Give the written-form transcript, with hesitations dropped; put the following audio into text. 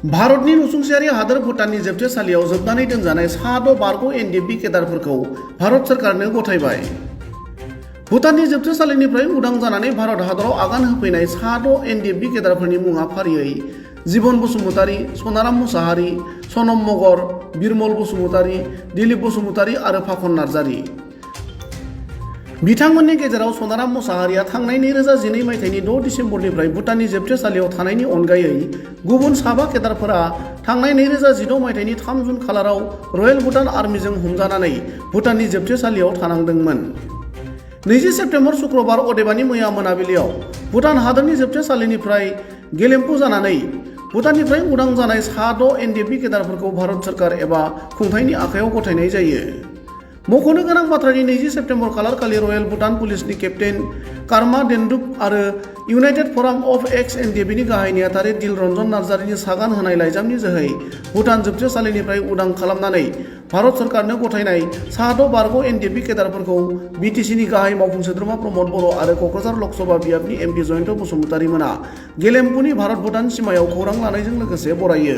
भारतनि नसुंसेयारि हादोर भुटाननि जोबथेसालियाव जोबनानै दोनजानाय सा 6 बारग' एनडिएफबि केडारफोरखौ भारत सरकारनो गथायबाय। भुटाननि जोबथेसालिनिफ्राय उदां जानानै भारत हादराव आगान होफैनाय सा 6 एनडिएफबि केडारफोरनि मुङा फारियै जिबन बसुमतारी, सनाराम मुसाहारि, सनम मगर, बिरमल बसुमतारी, दिलीप बसुमतारी आरो फाखन नार्जारी। बिथांमोननि गेजेराव सनाराम मुसाहारिया थांनाय 2012 मायथाइनि 6 डिसेम्बरनिफ्राय भुटाननि जोबथेसालियाव थानायनि अनगायै गुबुन साबा केडारफोरा थांनाय 2016 मायथाइनि 3 जुन खालाराव रयेल भुटान आर्मिजों हमजानानै भुटाननि जोबथेसालियाव थानांदोंमोन। 20 सेप्तेम्बर शुक्रबार अदेबानि मैया मोनाबिलियाव भुटान हादोरनि जोबथेसालिनिफ्राय गेलेम्फु जानानै भुटाननिफ्राय उदां जानाय सा 6 एनडिएफबि केडारफोरखौ भारत सरकार एबा खुंथायनि आखायाव गथायनाय जायो। मख'नो गोनां बाथ्रानि 20 सेप्तेम्बर खालारखालि रयेल भुटान पुलिसनि केप्टेन कारमा डेन्डुप आरो इउनाइटेड फराम अफ एक्स एनडिएफबिनि गाहाय नेहाथारि दिल रन्जन नार्जारिनि सागान होनाय लाइजामनि जोहै भुटान जोबथेसालिनिफ्राय उदां खालामनानै भारत सरकारनो गथायनाय सा 6 बारग' एनडिएफबि केडारफोरखौ बिटिसिनि गाहाय मावफुं सोद्रोमा प्रमद बर' आरो क'क्राझार लकसभा बियाबनि एमपि जयन्त बसुमतारी मोना गेलेम्फुनि भारत भुटान सिमायाव खौरां लानायजों लोगोसे बरायो।